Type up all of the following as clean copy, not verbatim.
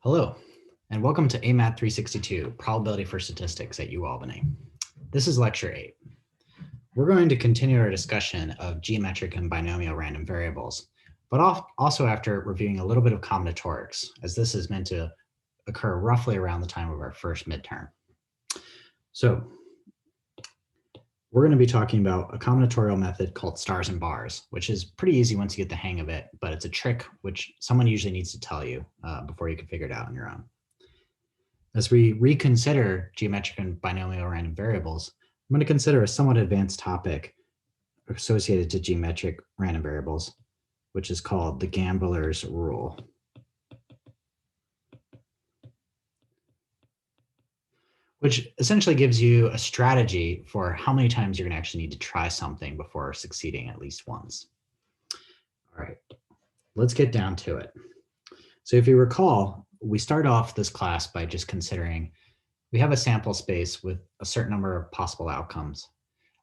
Hello, and welcome to AMAT362, Probability for Statistics at UAlbany. This is Lecture 8. We're going to continue our discussion of geometric and binomial random variables, but also after reviewing a little bit of combinatorics, as this is meant to occur roughly around the time of our first midterm. So we're going to be talking about a combinatorial method called stars and bars, which is pretty easy once you get the hang of it, but it's a trick which someone usually needs to tell you before you can figure it out on your own. As we reconsider geometric and binomial random variables, I'm going to consider a somewhat advanced topic associated to geometric random variables, which is called the gambler's rule. Which essentially gives you a strategy for how many times you're going to actually need to try something before succeeding at least once. All right, let's get down to it. So if you recall, we start off this class by just considering we have a sample space with a certain number of possible outcomes.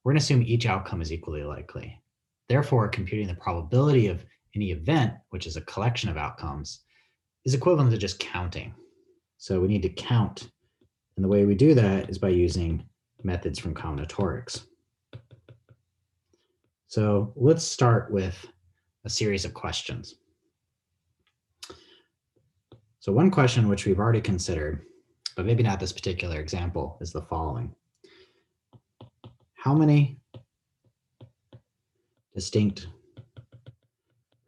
We're going to assume each outcome is equally likely. Therefore, computing the probability of any event, which is a collection of outcomes, is equivalent to just counting. So we need to count. And the way we do that is by using methods from combinatorics. So let's start with a series of questions. So one question which we've already considered, but maybe not this particular example, is the following. How many distinct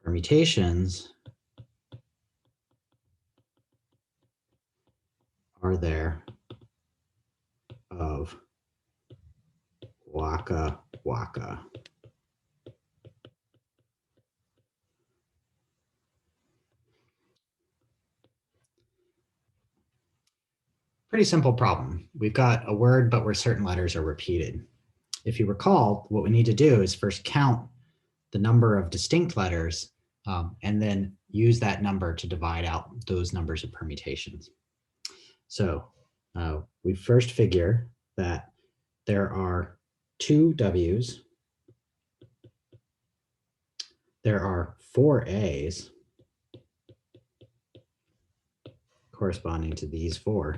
permutations are there of Waka Waka? Pretty simple problem. We've got a word, but where certain letters are repeated. If you recall, what we need to do is first count the number of distinct letters and then use that number to divide out those numbers of permutations. So we first figure that there are 2 W's, there are 4 A's corresponding to these 4.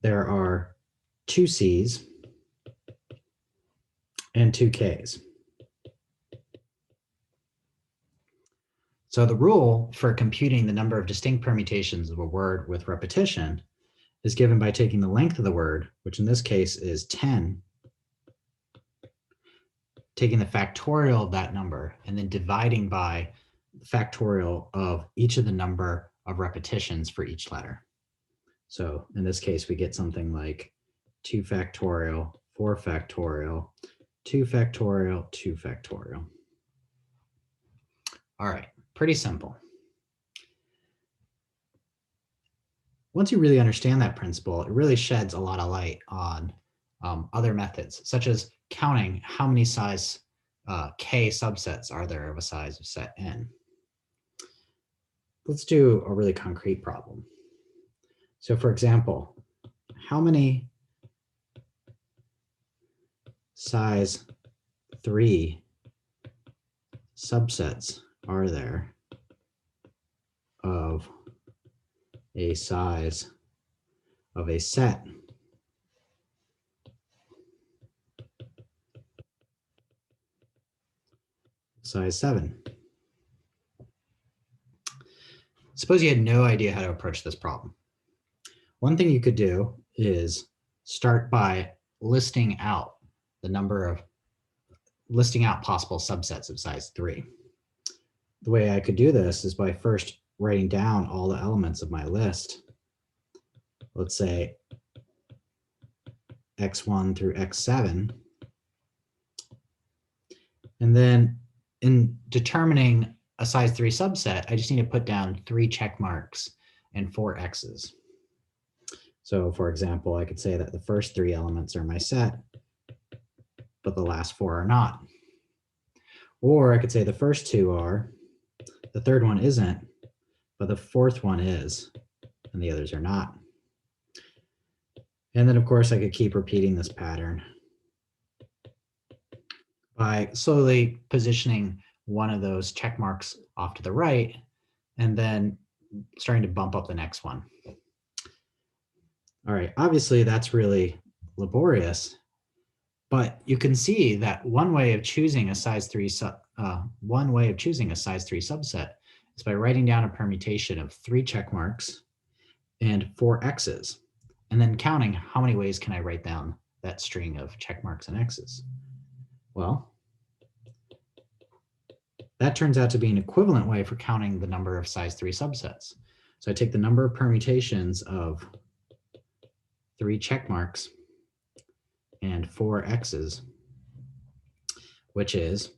There are 2 C's and 2 K's. So the rule for computing the number of distinct permutations of a word with repetition is given by taking the length of the word, which in this case is 10, taking the factorial of that number, and then dividing by the factorial of each of the number of repetitions for each letter. So in this case, we get something like 2 factorial, 4 factorial, 2 factorial, 2 factorial. All right, pretty simple. Once you really understand that principle, it really sheds a lot of light on other methods, such as counting how many size K subsets are there of a size of set N. Let's do a really concrete problem. So for example, how many size 3 subsets are there of a size of a set size 7? Suppose you had no idea how to approach this problem. One thing you could do is start by listing out possible subsets of size 3. The way I could do this is by first writing down all the elements of my list. Let's say x1 through x7. And then in determining a size 3 subset, I just need to put down 3 check marks and 4 x's. So for example, I could say that the first 3 elements are my set, but the last 4 are not. Or I could say the first 2 are, the third one isn't, but the fourth one is, and the others are not. And then of course I could keep repeating this pattern by slowly positioning one of those check marks off to the right, and then starting to bump up the next one. All right, obviously that's really laborious, but you can see that one way of choosing a size 3 subset is by writing down a permutation of 3 check marks and 4 x's, and then counting how many ways can I write down that string of check marks and x's. Well, that turns out to be an equivalent way for counting the number of size 3 subsets. So I take the number of permutations of 3 check marks and 4 x's, which is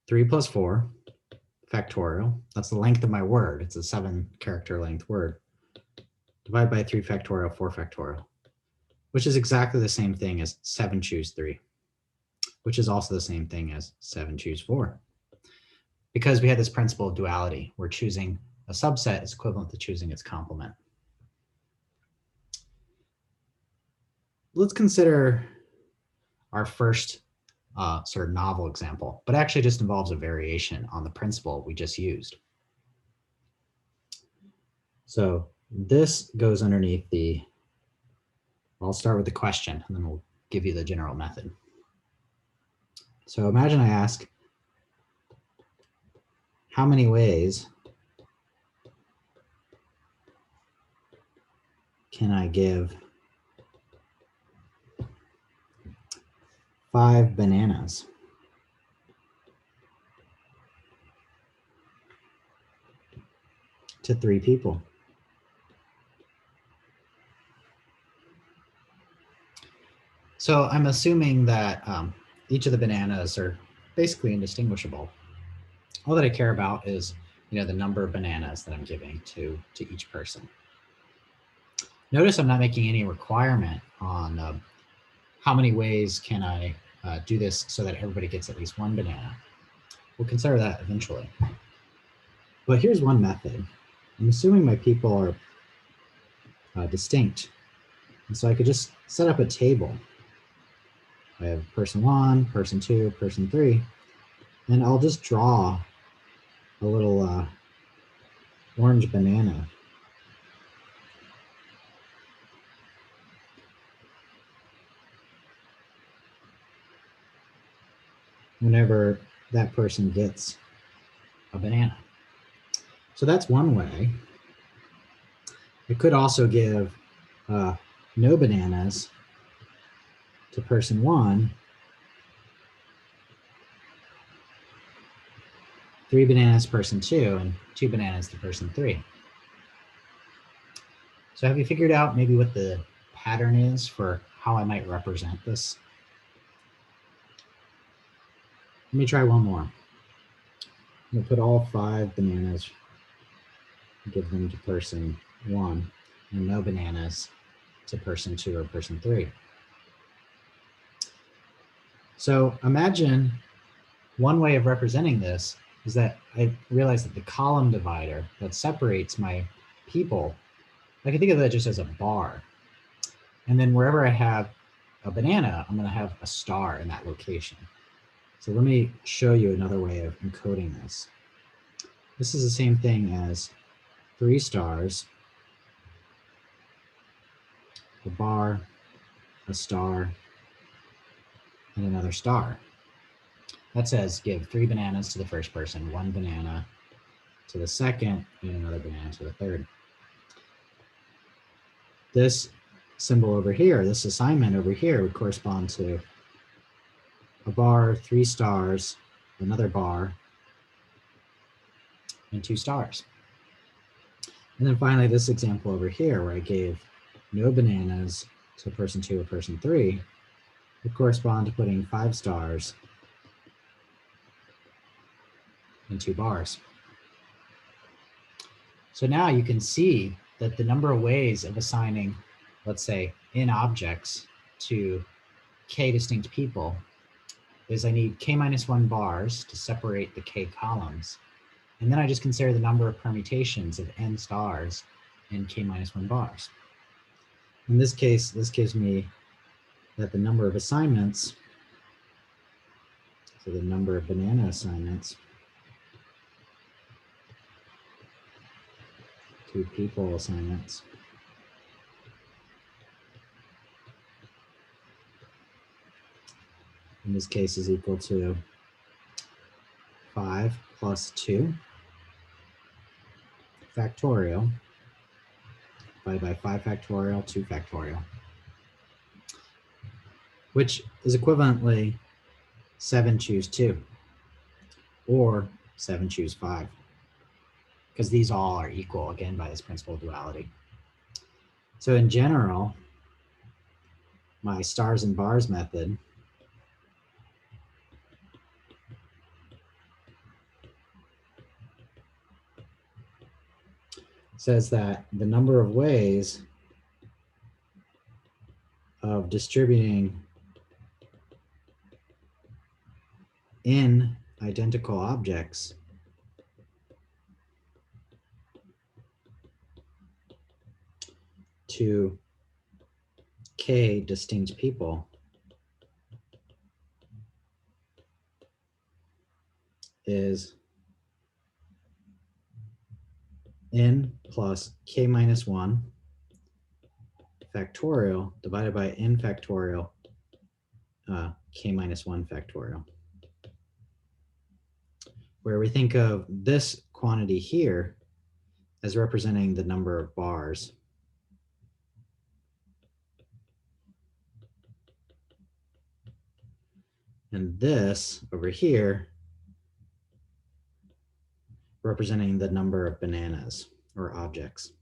3 plus 4 factorial. That's the length of my word. It's a 7-character length word. Divide by 3 factorial, 4 factorial, which is exactly the same thing as 7 choose 3, which is also the same thing as 7 choose 4. Because we had this principle of duality, where choosing a subset is equivalent to choosing its complement. Let's consider our first sort of novel example, but actually just involves a variation on the principle we just used. So this goes underneath I'll start with the question and then we'll give you the general method. So imagine I ask, how many ways can I give 5 bananas? To 3 people? So I'm assuming that each of the bananas are basically indistinguishable. All that I care about is, the number of bananas that I'm giving to each person. Notice I'm not making any requirement on how many ways can I do this so that everybody gets at least 1 banana. We'll consider that eventually. But here's one method. I'm assuming my people are distinct. And so I could just set up a table. I have person 1, person 2, person 3, and I'll just draw a little orange banana. Whenever that person gets a banana. So that's one way. I could also give no bananas to person 1, 3 bananas to person 2, and 2 bananas to person 3. So have you figured out maybe what the pattern is for how I might represent this? Let me try one more. I'm going to put all 5 bananas, give them to person 1, and no bananas to person 2 or person 3. So imagine one way of representing this is that I realize that the column divider that separates my people, I can think of that just as a bar. And then wherever I have a banana, I'm going to have a star in that location. So let me show you another way of encoding this. This is the same thing as 3 stars, a bar, a star, and another star. That says give 3 bananas to the first person, 1 banana to the second, and another banana to the third. This symbol over here, this assignment over here, would correspond to a bar, 3 stars, another bar, and 2 stars. And then finally, this example over here, where I gave no bananas to person 2 or person 3, would correspond to putting 5 stars and 2 bars. So now you can see that the number of ways of assigning, let's say, n objects to k distinct people is I need k-1 bars to separate the k columns. And then I just consider the number of permutations of n stars and k-1 bars. In this case, this gives me that the number of assignments, so the number of banana assignments, 2 people assignments. In this case is equal to 5 plus 2 factorial divided by 5 factorial, 2 factorial, which is equivalently 7 choose 2 or 7 choose 5, because these all are equal, again, by this principle of duality. So in general, my stars and bars method says that the number of ways of distributing in identical objects to k distinct people is n plus k minus 1 factorial divided by n factorial k minus 1 factorial, where we think of this quantity here as representing the number of bars, and this over here representing the number of bananas or objects.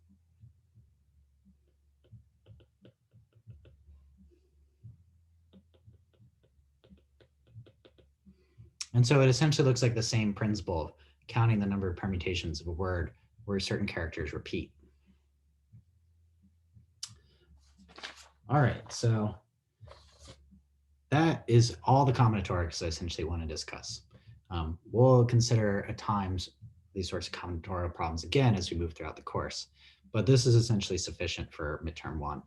And so it essentially looks like the same principle of counting the number of permutations of a word where certain characters repeat. All right, so that is all the combinatorics I essentially want to discuss. We'll consider at times these sorts of combinatorial problems again as we move throughout the course, but this is essentially sufficient for midterm 1.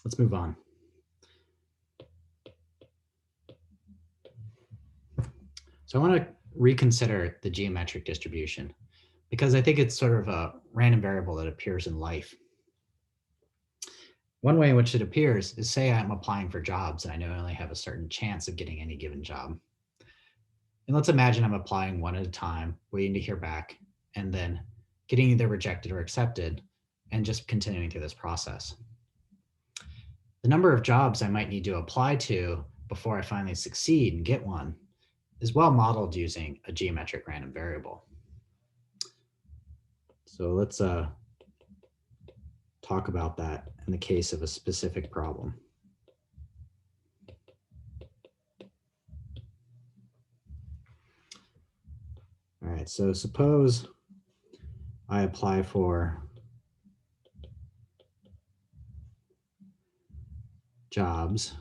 Let's move on. So I want to reconsider the geometric distribution because I think it's sort of a random variable that appears in life. One way in which it appears is, say I'm applying for jobs and I know I only have a certain chance of getting any given job. And let's imagine I'm applying one at a time, waiting to hear back, and then getting either rejected or accepted, and just continuing through this process. The number of jobs I might need to apply to before I finally succeed and get one is well modeled using a geometric random variable. So let's talk about that in the case of a specific problem. All right, so suppose I apply for jobs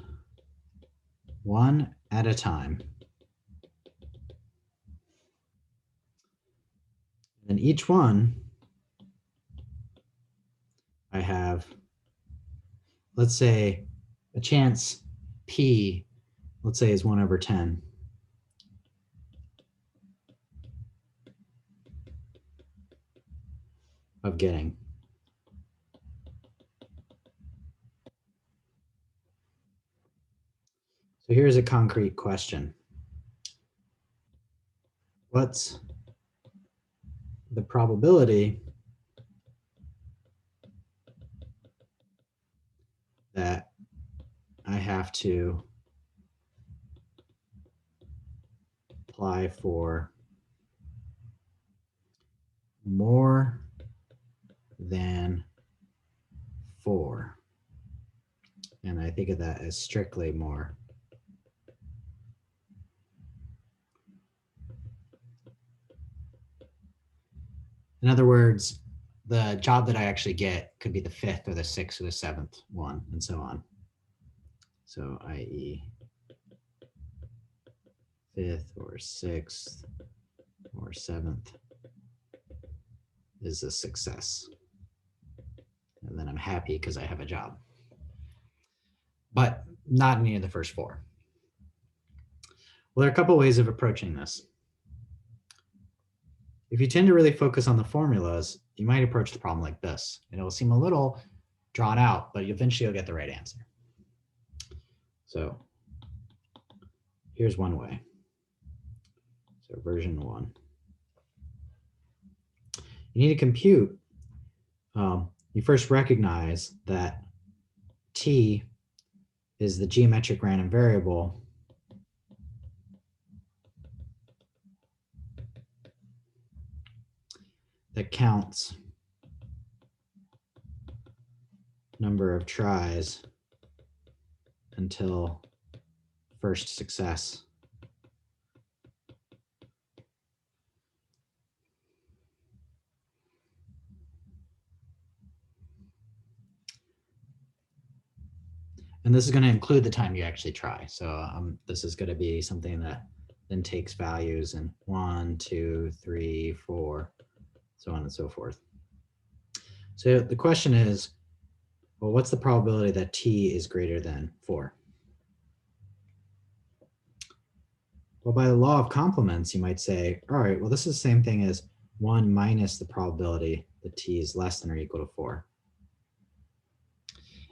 one at a time. And each one I have, let's say, a chance P, let's say, is 1/10. Of getting. So here's a concrete question. What's the probability that I have to apply for more than 4? And I think of that as strictly more. In other words, the job that I actually get could be the 5th or the 6th or the 7th one, and so on. So i.e. 5th or 6th or 7th is a success. And then I'm happy because I have a job. But not any of the first 4. Well, there are a couple ways of approaching this. If you tend to really focus on the formulas, you might approach the problem like this. And it will seem a little drawn out, but eventually you'll get the right answer. So here's one way. So version 1. You need to compute. You first recognize that t is the geometric random variable that counts number of tries until first success. And this is going to include the time you actually try. So this is going to be something that then takes values in 1, 2, 3, 4, so on and so forth. So the question is, well, what's the probability that t is greater than 4? Well, by the law of complements, you might say, all right, well, this is the same thing as 1 minus the probability that t is less than or equal to 4.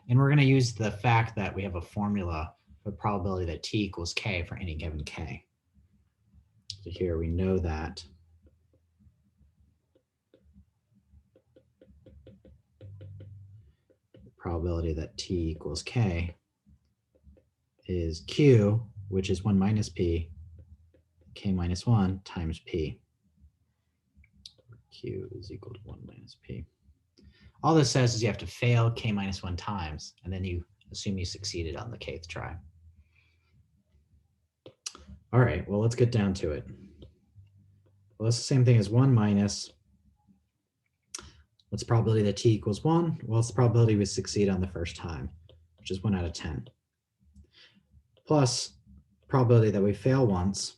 And we're going to use the fact that we have a formula for the probability that t equals k for any given k. So here we know that the probability that t equals k is q, which is 1 minus p, k minus 1 times p. Q is equal to 1 minus p. All this says is you have to fail k minus 1 times, and then you assume you succeeded on the kth try. All right, well, let's get down to it. Well, it's the same thing as 1 minus, what's the probability that t equals 1? Well, it's the probability we succeed on the first time, which is 1 out of 10. Plus probability that we fail once,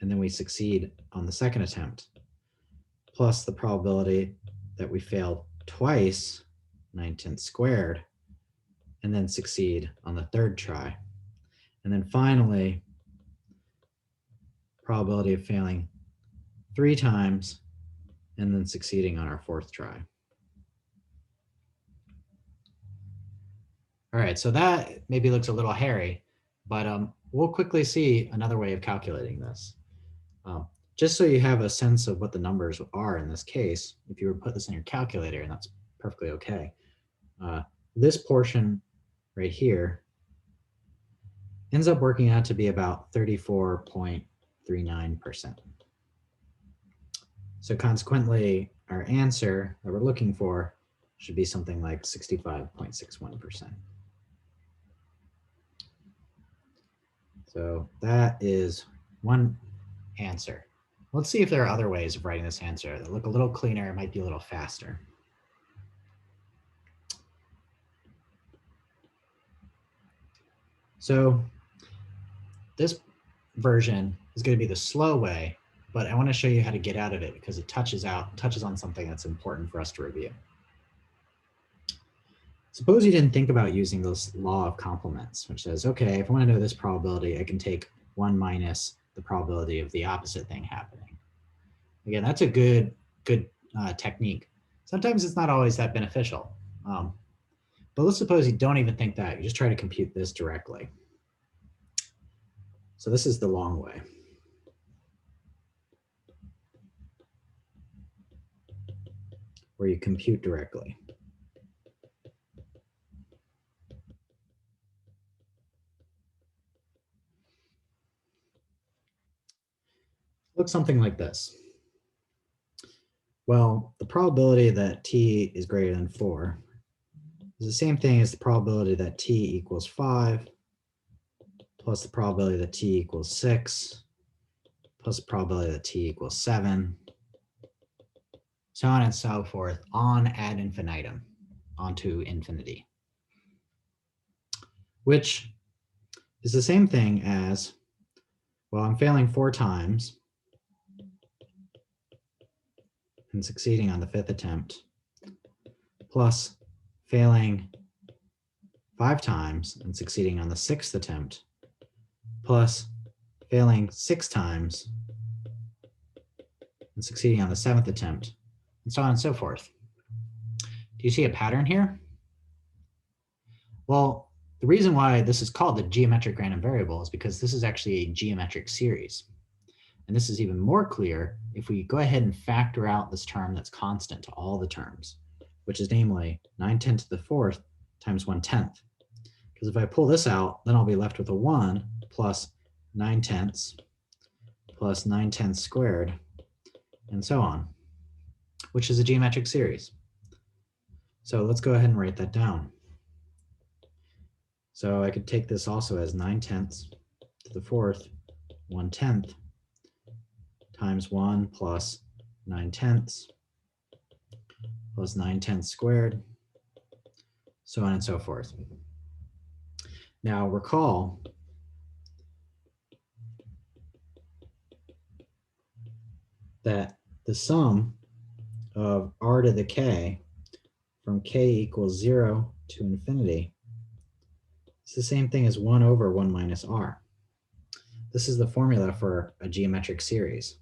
and then we succeed on the second attempt. Plus the probability that we fail twice, 9/10 squared, and then succeed on the third try. And then finally, probability of failing 3 times and then succeeding on our fourth try. All right, so that maybe looks a little hairy, but we'll quickly see another way of calculating this. Just so you have a sense of what the numbers are in this case, if you were to put this in your calculator, and that's perfectly okay, this portion right here ends up working out to be about 34.39%. So consequently, our answer that we're looking for should be something like 65.61%. So that is one answer. Let's see if there are other ways of writing this answer that look a little cleaner, might be a little faster. So this version is going to be the slow way, but I want to show you how to get out of it because it touches on something that's important for us to review. Suppose you didn't think about using this law of complements, which says, okay, if I want to know this probability, I can take 1 minus the probability of the opposite thing happening. Again, that's a good technique. Sometimes it's not always that beneficial. But let's suppose you don't even think that. You just try to compute this directly. So this is the long way. Where you compute directly. Looks something like this. Well, the probability that t is greater than 4 is the same thing as the probability that t equals 5 plus the probability that t equals 6 plus the probability that t equals 7, so on and so forth, on ad infinitum, onto infinity, which is the same thing as, well, I'm failing 4 times and succeeding on the 5th attempt, plus failing 5 times and succeeding on the 6th attempt, plus failing 6 times and succeeding on the 7th attempt, and so on and so forth. Do you see a pattern here? Well, the reason why this is called the geometric random variable is because this is actually a geometric series. And this is even more clear if we go ahead and factor out this term that's constant to all the terms, which is namely 9/10 to the 4th times 1/10. Because if I pull this out, then I'll be left with a 1 plus 9/10 plus 9/10 squared, and so on, which is a geometric series. So let's go ahead and write that down. So I could take this also as 9/10 to the 4th, 1/10 times 1 plus 9/10 plus 9/10 squared, so on and so forth. Now recall that the sum of r to the k from k equals 0 to infinity is the same thing as 1 over 1 minus r. This is the formula for a geometric series.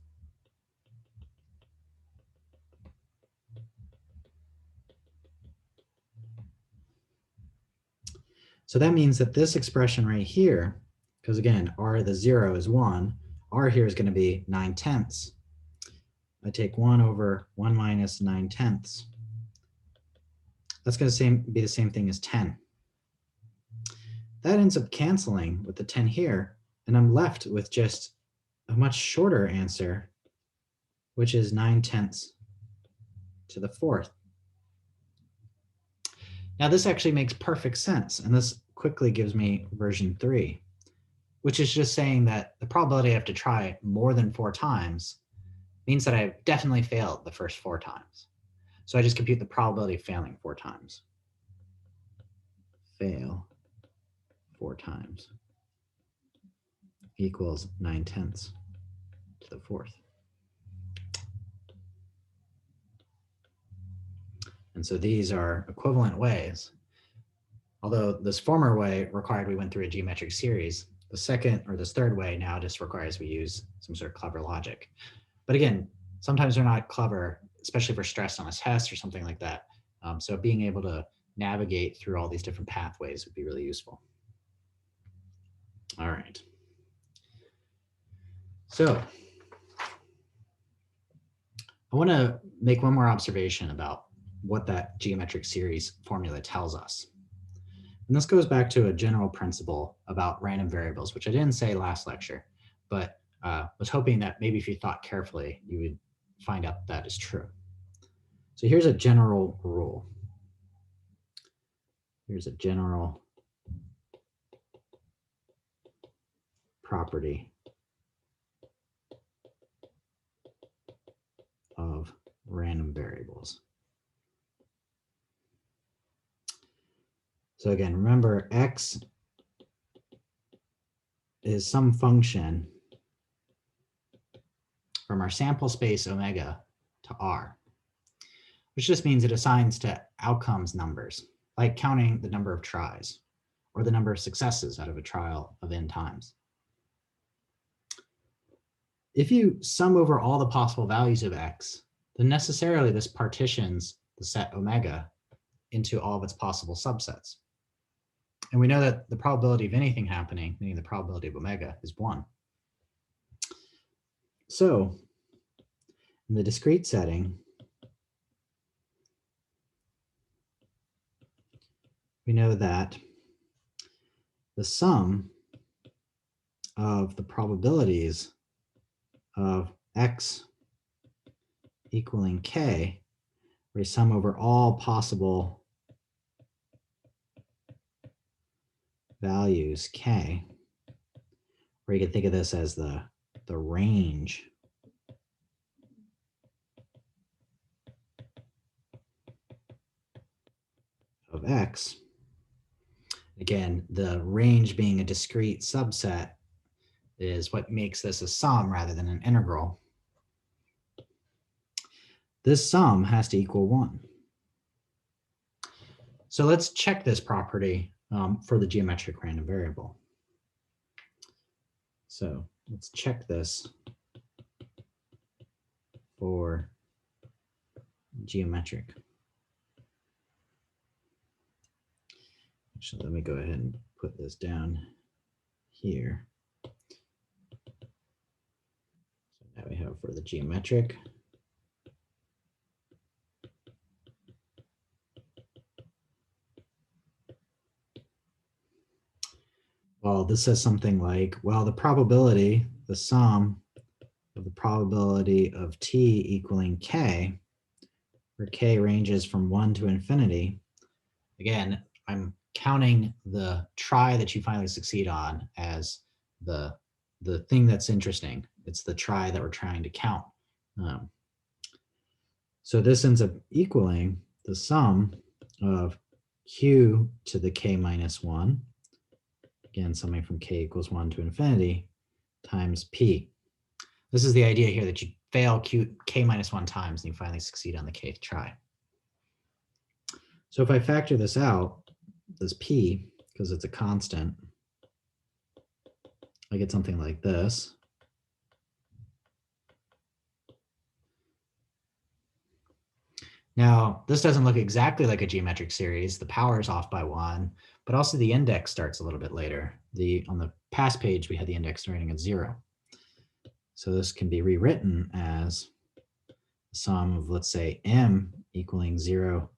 So that means that this expression right here, because again, r to the 0 is 1, r here is going to be 9/10. I take 1 over 1 minus 9/10. That's going to be the same thing as 10. That ends up canceling with the 10 here, and I'm left with just a much shorter answer, which is 9/10 to the 4th. Now this actually makes perfect sense, and this quickly gives me version 3, which is just saying that the probability I have to try more than 4 times means that I've definitely failed the first 4 times. So I just compute the probability of failing 4 times. Fail 4 times equals 9/10 to the 4th. And so these are equivalent ways. Although this former way required we went through a geometric series, the second or this third way now just requires we use some sort of clever logic. But again, sometimes they're not clever, especially for stress on a test or something like that. So being able to navigate through all these different pathways would be really useful. All right. So I want to make one more observation about what that geometric series formula tells us. And this goes back to a general principle about random variables, which I didn't say last lecture, but was hoping that maybe if you thought carefully, you would find out that is true. So here's a general rule. Here's a general property of random variables. So again, remember x is some function from our sample space omega to r, which just means it assigns to outcomes numbers, like counting the number of tries or the number of successes out of a trial of n times. If you sum over all the possible values of x, then necessarily this partitions the set omega into all of its possible subsets. And we know that the probability of anything happening, meaning the probability of omega, is 1. So in the discrete setting, we know that the sum of the probabilities of x equaling k, where you sum over all possible values k, or you can think of this as the range of x. Again, the range being a discrete subset is what makes this a sum rather than an integral. This sum has to equal 1. So let's check this property for the geometric random variable. So let's check this for geometric. Actually, let me go ahead and put this down here. So now we have for the geometric. Well, this says something like, well, the probability, the sum of the probability of t equaling k, where k ranges from 1 to infinity. Again, I'm counting the try that you finally succeed on as the thing that's interesting. It's the try that we're trying to count. So this ends up equaling the sum of q to the k minus 1, again, summing from k equals 1 to infinity, times p. This is the idea here that you fail k minus 1 times and you finally succeed on the kth try. So if I factor this out, this p, because it's a constant, I get something like this. Now, this doesn't look exactly like a geometric series. The power is off by 1, but also the index starts a little bit later. On the past page, we had the index starting at 0. So this can be rewritten as the sum of, let's say, m equaling 0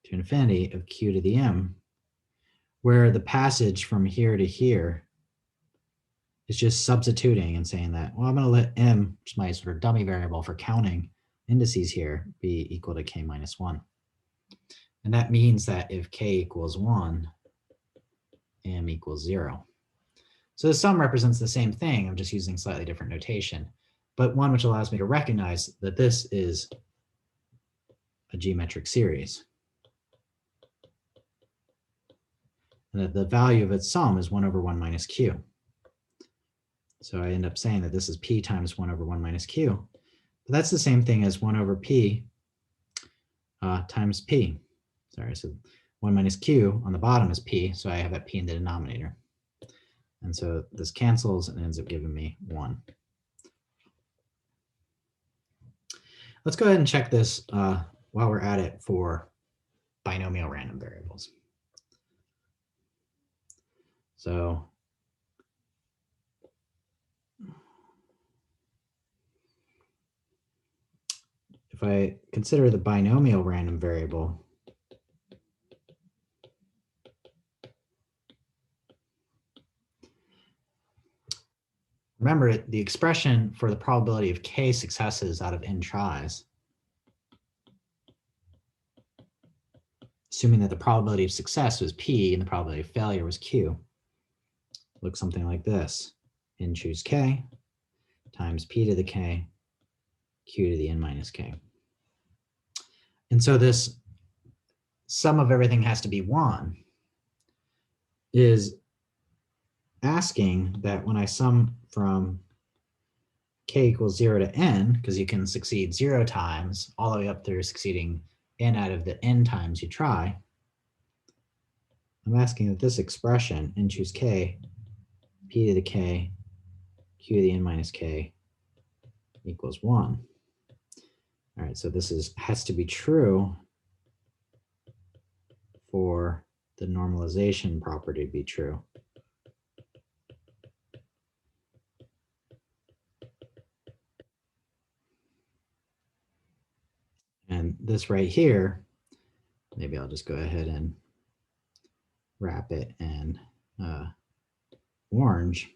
to infinity of q to the m, where the passage from here to here is just substituting and saying that, well, I'm going to let m, which is my sort of dummy variable for counting indices here, be equal to k minus 1. And that means that if k equals 1, m equals 0. So the sum represents the same thing. I'm just using slightly different notation, but one which allows me to recognize that this is a geometric series, and that the value of its sum is 1 over 1 minus q. So I end up saying that this is p times 1 over 1 minus q. But that's the same thing as 1 over p times p. Sorry, so 1 minus q on the bottom is p, so I have that p in the denominator. And so this cancels and ends up giving me 1. Let's go ahead and check this while we're at it for binomial random variables. So if I consider the binomial random variable, remember the expression for the probability of k successes out of n tries, assuming that the probability of success was p and the probability of failure was q, looks something like this. N choose k times p to the k, q to the n minus k. And so this sum of everything has to be 1 is asking that when I sum from k equals 0 to n, because you can succeed 0 times all the way up through succeeding n out of the n times you try, I'm asking that this expression, n choose k, p to the k, q to the n minus k equals 1. All right, so this has to be true for the normalization property to be true. And this right here, maybe I'll just go ahead and wrap it in orange.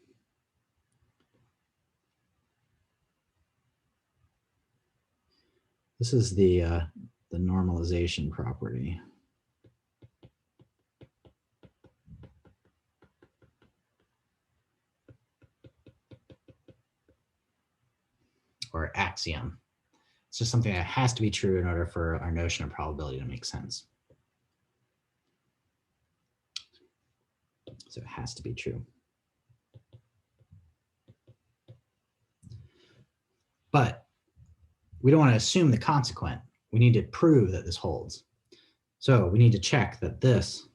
This is the normalization property. Or axiom. It's just something that has to be true in order for our notion of probability to make sense. So it has to be true. But we don't want to assume the consequent. We need to prove that this holds. So we need to check that this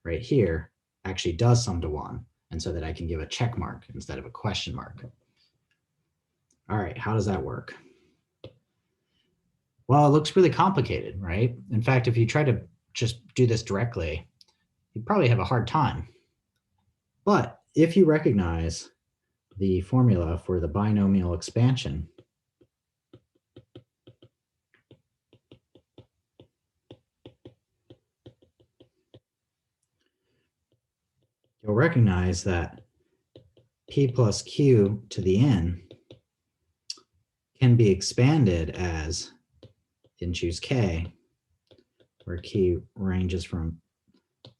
right here actually does sum to 1, and so that I can give a check mark instead of a question mark. All right, how does that work? Well, it looks really complicated, right? In fact, if you try to just do this directly, you'd probably have a hard time. But if you recognize the formula for the binomial expansion, you'll recognize that p plus q to the n can be expanded as, in choose k, where q ranges from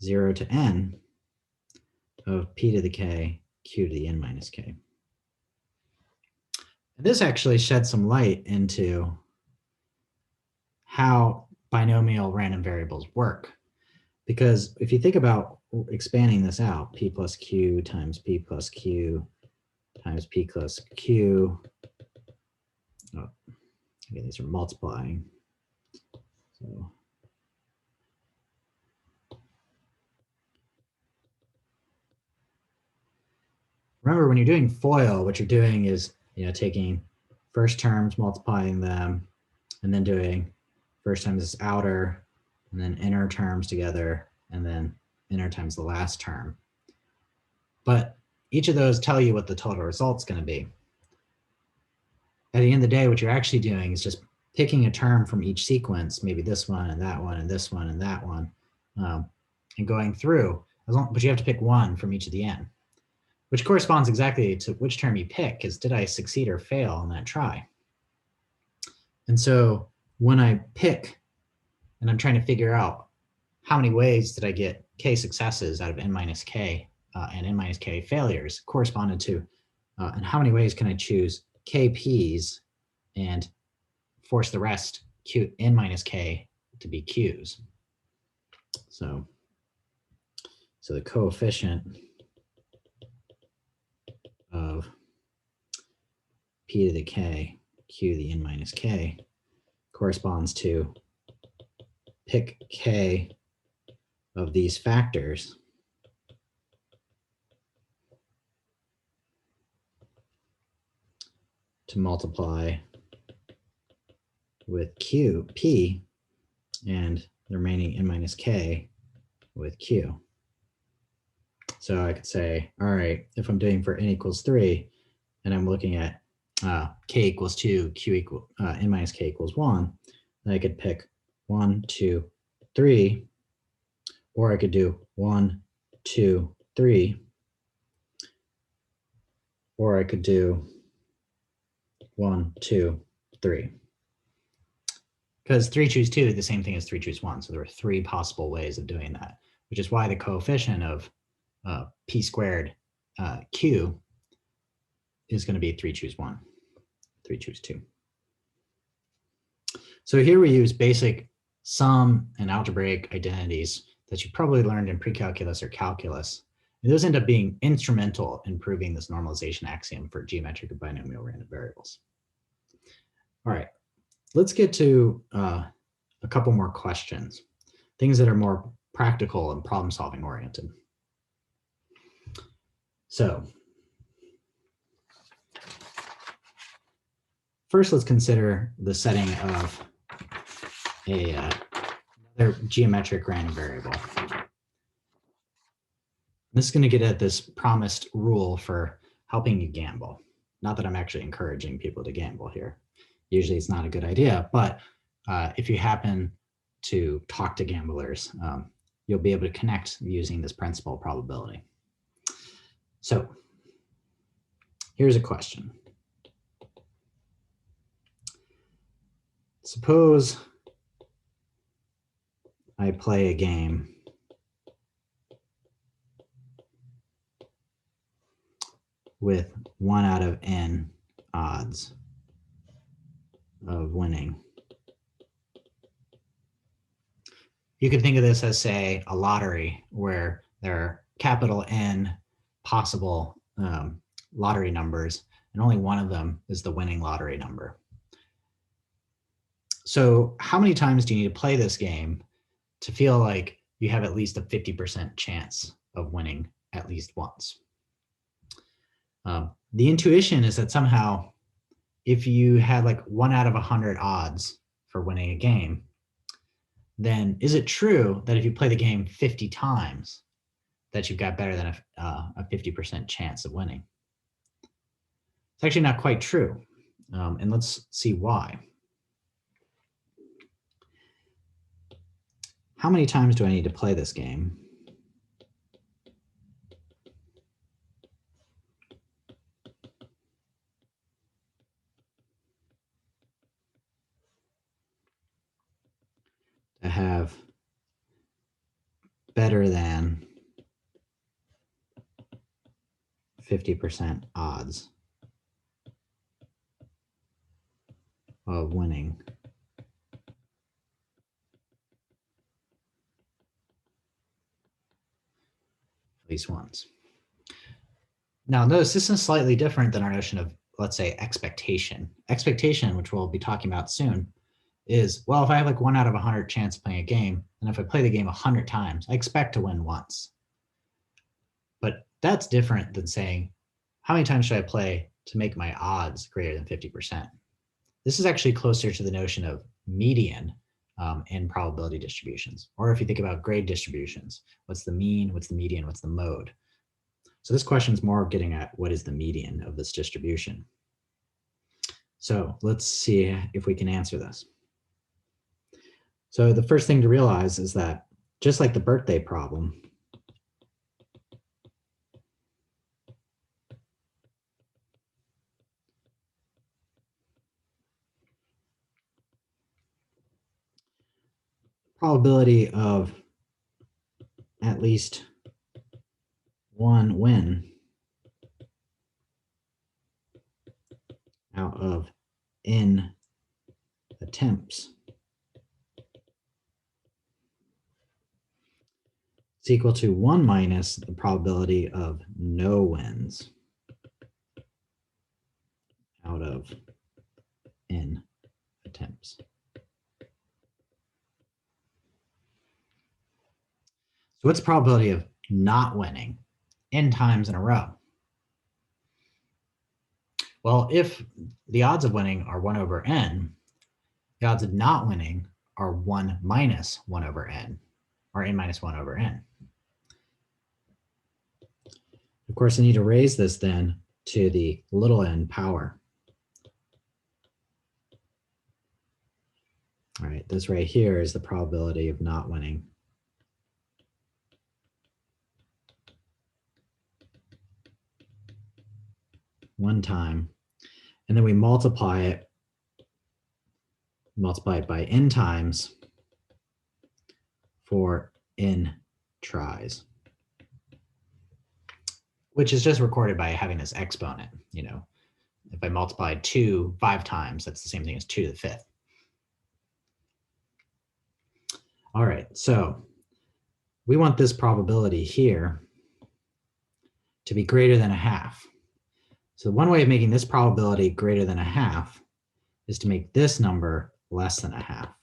0 to n, of p to the k, q to the n minus k. And this actually sheds some light into how binomial random variables work. Because if you think about expanding this out, p plus q times p plus q times p plus q, oh, again, these are multiplying. So remember, when you're doing FOIL, what you're doing is, taking first terms, multiplying them, and then doing first times this outer, and then inner terms together, and then inner times the last term. But each of those tell you what the total result's going to be. At the end of the day, what you're actually doing is just picking a term from each sequence, maybe this one and that one and this one and that one, and going through, but you have to pick one from each of the n, which corresponds exactly to which term you pick, is did I succeed or fail on that try? And so when I pick and I'm trying to figure out how many ways did I get k successes out of n minus k and n minus k failures corresponded to, and how many ways can I choose k p's and force the rest q n minus k to be q's. So the coefficient of p to the k, q to the n minus k corresponds to pick k of these factors to multiply with p, and the remaining n minus k with q. So I could say, all right, if I'm doing for n equals 3, and I'm looking at k equals 2, q equal n minus k equals 1, then I could pick 1, 2, 3, or I could do 1, 2, 3, or I could do 1, 2, 3. Because 3 choose 2 is the same thing as 3 choose 1. So there are 3 possible ways of doing that, which is why the coefficient of p squared q is going to be 3 choose 1, 3 choose 2. So here we use basic sum and algebraic identities that you probably learned in pre-calculus or calculus. And those end up being instrumental in proving this normalization axiom for geometric and binomial random variables. All right, let's get to a couple more questions, things that are more practical and problem-solving oriented. So first, let's consider the setting of another geometric random variable. This is going to get at this promised rule for helping you gamble. Not that I'm actually encouraging people to gamble here. Usually it's not a good idea, but if you happen to talk to gamblers, you'll be able to connect using this principal probability. So here's a question. Suppose I play a game with 1 out of n odds of winning. You could think of this as, say, a lottery where there are capital N possible lottery numbers, and only one of them is the winning lottery number. So how many times do you need to play this game to feel like you have at least a 50% chance of winning at least once? The intuition is that somehow, if you had like 1 out of 100 odds for winning a game, then is it true that if you play the game 50 times, that you've got better than a 50% chance of winning. It's actually not quite true. And let's see why. How many times do I need to play this game to have better than 50% odds of winning at least once? Now, notice this is slightly different than our notion of, let's say, expectation. Expectation, which we'll be talking about soon, is, well, if I have like 1 out of 100 chance of playing a game, and if I play the game 100 times, I expect to win once. But that's different than saying, how many times should I play to make my odds greater than 50%? This is actually closer to the notion of median in probability distributions. Or if you think about grade distributions, what's the mean, what's the median, what's the mode? So this question is more getting at what is the median of this distribution. So let's see if we can answer this. So the first thing to realize is that just like the birthday problem, probability of at least one win out of n attempts is equal to 1 minus the probability of no wins out of n attempts. So what's the probability of not winning n times in a row? Well, if the odds of winning are 1 over n, the odds of not winning are 1 minus 1 over n, or n minus 1 over n. Of course, I need to raise this then to the little n power. All right, this right here is the probability of not winning. One time, and then we multiply it by n times for n tries, which is just recorded by having this exponent. You know, if I multiply 2 5 times, that's the same thing as 2 to the 5th. All right, so we want this probability here to be greater than 1/2. So one way of making this probability greater than 1/2 is to make this number less than 1/2.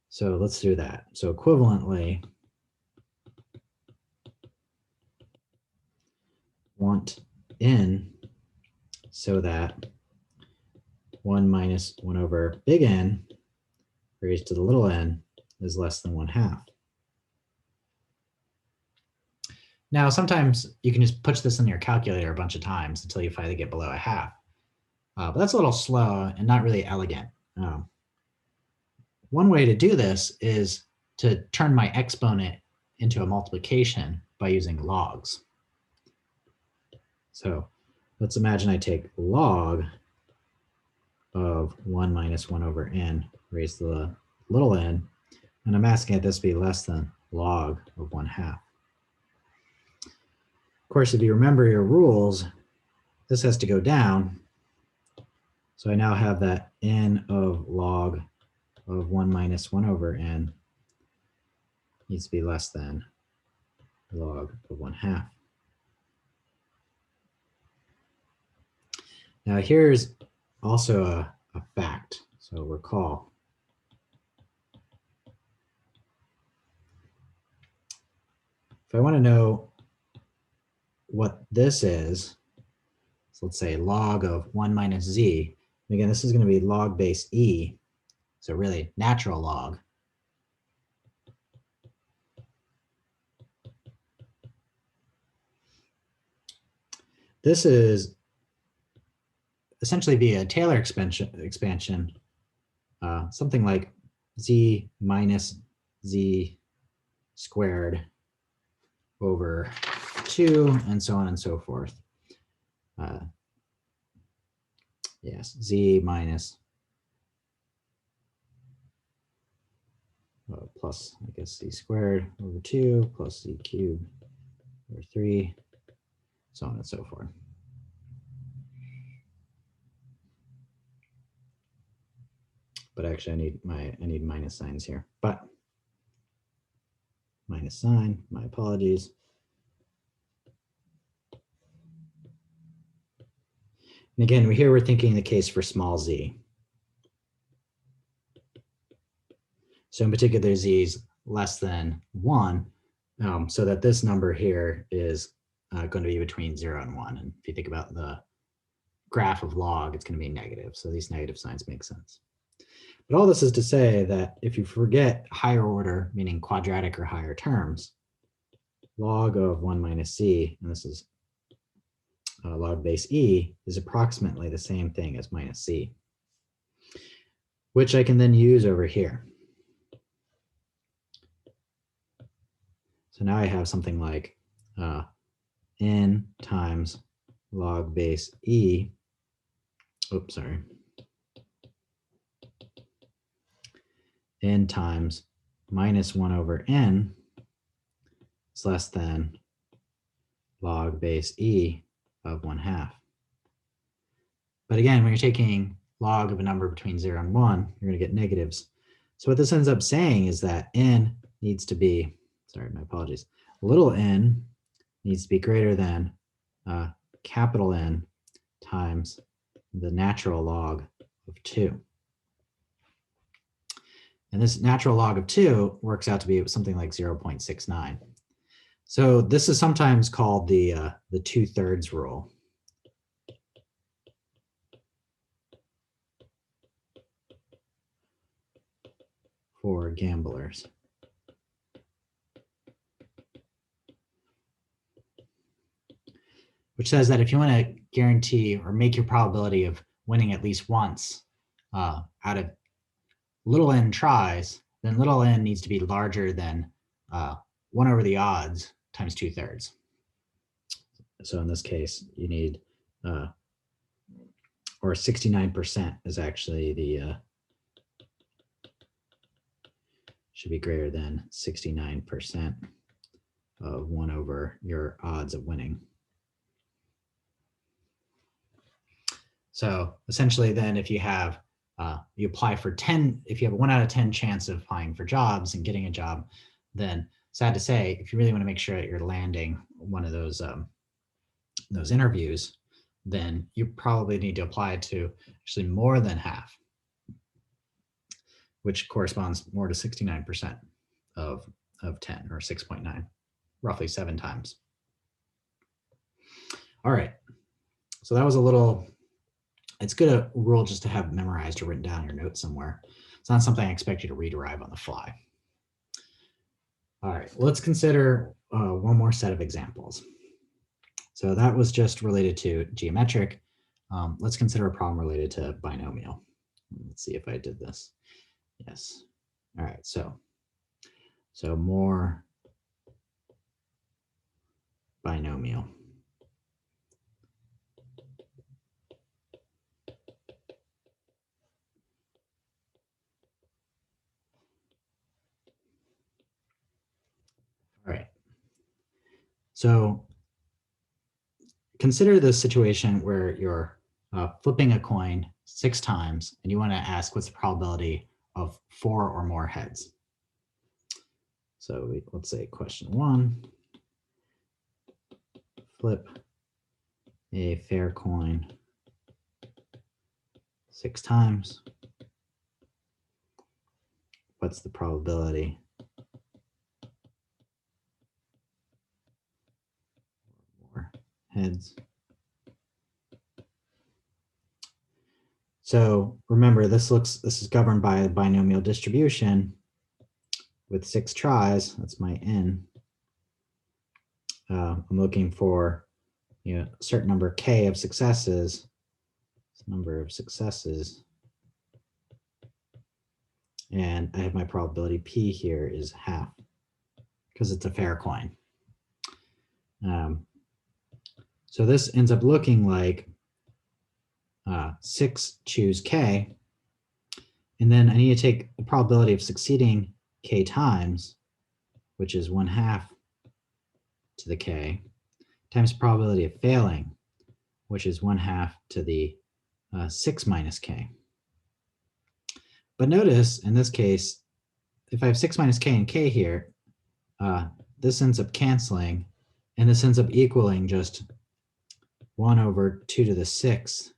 So let's do that. So equivalently, want n so that 1 minus 1 over big N raised to the little n is less than 1/2. Now, sometimes you can just push this in your calculator a bunch of times until you finally get below 1/2. But that's a little slow and not really elegant. One way to do this is to turn my exponent into a multiplication by using logs. So let's imagine I take log of 1 minus 1 over n raised to the little n, and I'm asking that this be less than log of 1/2. Of course, if you remember your rules, this has to go down. So I now have that n of log of 1 minus 1 over n needs to be less than log of 1/2. Now here's also a fact, so recall. If I want to know what this is, so let's say log of 1 minus z, and again, this is going to be log base e, so really natural log. this is essentially via Taylor expansion, something like z minus z squared over 2, and so on and so forth. Yes, z minus plus, I guess, z squared over 2 plus z cubed over 3, so on and so forth. But actually, I need minus signs here. But minus sign, my apologies. And again, here we're thinking the case for small z. So in particular, z is less than 1, so that this number here is going to be between 0 and 1. And if you think about the graph of log, it's going to be negative. So these negative signs make sense. But all this is to say that if you forget higher order, meaning quadratic or higher terms, log of 1 minus c, and this is log base e, is approximately the same thing as minus c, which I can then use over here. So now I have something like n times log base e, oops, sorry, n times minus 1 over n is less than log base e of 1/2. But again, when you're taking log of a number between 0 and 1, you're going to get negatives. So what this ends up saying is that n needs to be, sorry, my apologies, little n needs to be greater than capital N times the natural log of 2. And this natural log of 2 works out to be something like 0.69. So this is sometimes called the 2/3 rule. For gamblers. Which says that if you want to guarantee or make your probability of winning at least once out of little n tries, then little n needs to be larger than 1 over the odds times 2/3. So in this case, you need, or 69% is actually the, should be greater than 69% of 1 over your odds of winning. So essentially then if you have, you apply for 10, if you have a 1 out of 10 chance of applying for jobs and getting a job, then sad to say, if you really want to make sure that you're landing one of those interviews, then you probably need to apply to actually more than half, which corresponds more to 69% of 10, or 6.9, roughly 7 times. All right, so that was a little, it's good a rule just to have memorized or written down in your notes somewhere. It's not something I expect you to rederive on the fly. All right, let's consider one more set of examples. So that was just related to geometric. Let's consider a problem related to binomial. Let's see if I did this. Yes. All right, so more binomial. All right. So consider the situation where you're flipping a coin 6 times and you want to ask what's the probability of 4 or more heads. So let's say question 1, flip a fair coin 6 times. What's the probability for heads? So remember, this is governed by a binomial distribution with 6 tries. That's my n. I'm looking for a certain number k of successes, and I have my probability p here is half because it's a fair coin. So this ends up looking like 6 choose k, and then I need to take the probability of succeeding k times, which is 1/2 to the k, times probability of failing, which is 1/2 to the 6 minus k. But notice in this case, if I have 6 minus k and k here, this ends up canceling, and this ends up equaling just 1/2 to the 6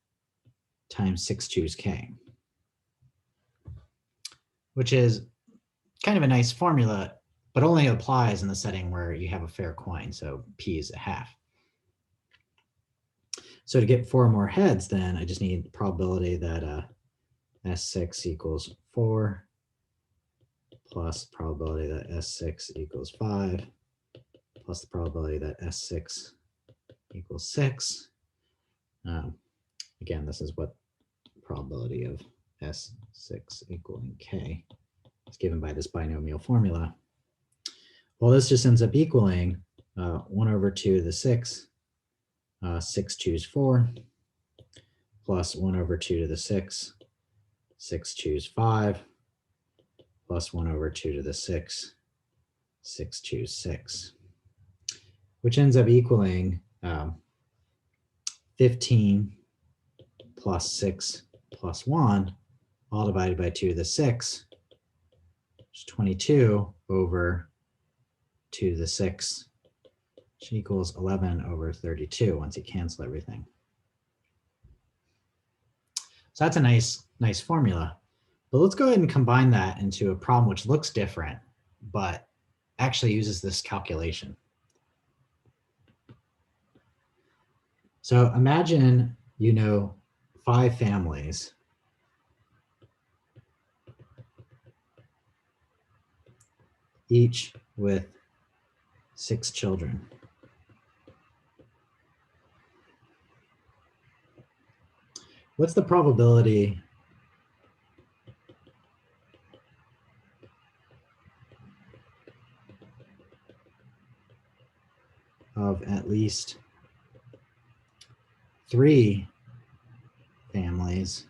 times 6 choose k, which is kind of a nice formula, but only applies in the setting where you have a fair coin, so p is 1/2. So to get 4 more heads, then I just need probability that S6 equals 4 plus probability that S6 equals 5 plus the probability that S6 equals 6. Again, this is what the probability of S6 equaling k is given by this binomial formula. Well, this just ends up equaling 1/2 to the 6, 6 choose 4, plus 1/2 to the 6, 6 choose 5, plus 1/2 to the 6, 6 choose 6, which ends up equaling 15 plus 6 plus 1, all divided by 2 to the 6, which is 22 over 2 to the 6, which equals 11/32 once you cancel everything. So that's a nice formula. But let's go ahead and combine that into a problem which looks different, but actually uses this calculation. So imagine you know 5 families each with 6 children. What's the probability of at least 3 families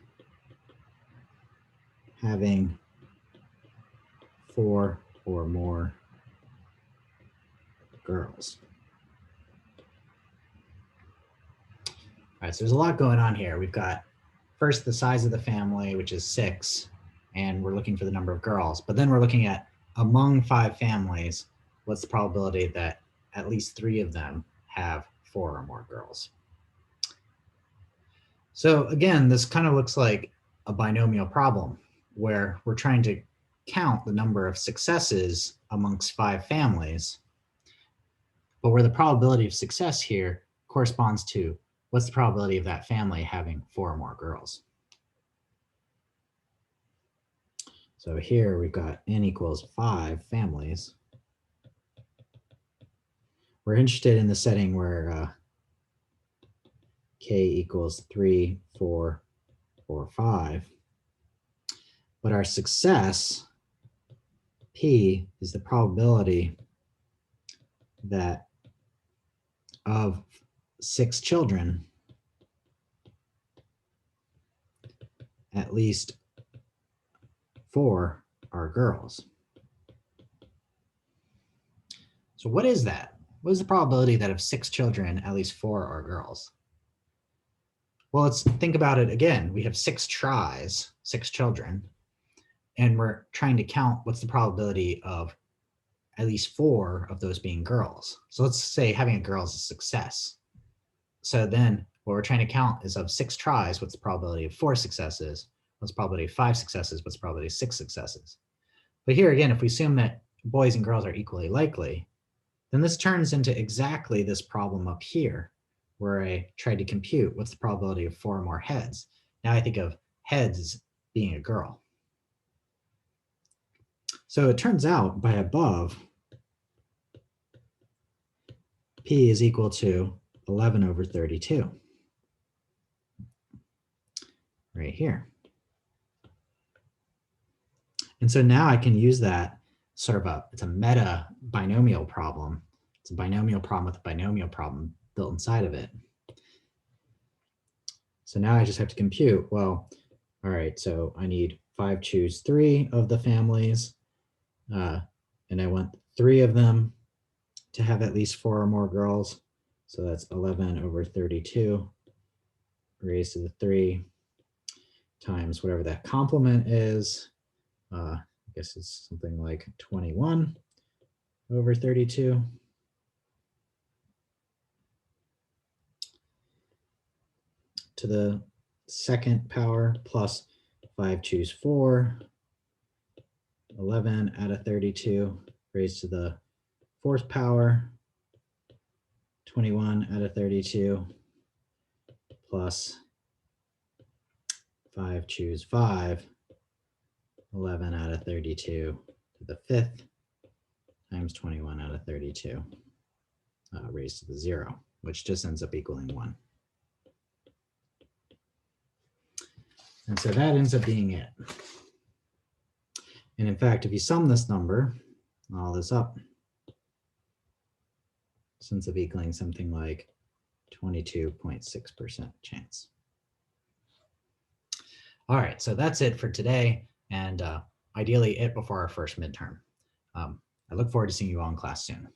having 4 or more girls? All right, so there's a lot going on here. We've got first the size of the family, which is 6, and we're looking for the number of girls. But then we're looking at among 5 families, what's the probability that at least 3 of them have 4 or more girls? So again, this kind of looks like a binomial problem where we're trying to count the number of successes amongst 5 families, but where the probability of success here corresponds to what's the probability of that family having 4 or more girls. So here we've got n equals 5 families. We're interested in the setting where k equals 3, 4, or 5. But our success, p, is the probability that of 6 children, at least 4 are girls. So what is that? What is the probability that of 6 children, at least 4 are girls? Well, let's think about it again. We have 6 tries, 6 children, and we're trying to count what's the probability of at least 4 of those being girls. So let's say having a girl is a success. So then what we're trying to count is of 6 tries, what's the probability of 4 successes? What's the probability of 5 successes? What's the probability of 6 successes? But here again, if we assume that boys and girls are equally likely, then this turns into exactly this problem up here, where I tried to compute what's the probability of 4 or more heads. Now I think of heads as being a girl. So it turns out by above, p is equal to 11 over 32 right here. And so now I can use that sort of it's a meta binomial problem. It's a binomial problem with a binomial problem built inside of it. So now I just have to compute, well, all right, so I need 5 choose 3 of the families, and I want 3 of them to have at least 4 or more girls. So that's 11 over 32 raised to the 3 times whatever that complement is. I guess it's something like 21 over 32. To the second power plus 5 choose 4, 11 out of 32 raised to the fourth power, 21 out of 32 plus 5 choose 5, 11 out of 32 to the fifth times 21 out of 32 raised to the 0, which just ends up equaling 1. And so that ends up being it. And in fact, if you sum this number, all this up, it ends up equaling something like 22.6% chance. All right, so that's it for today, and ideally it before our first midterm. I look forward to seeing you all in class soon.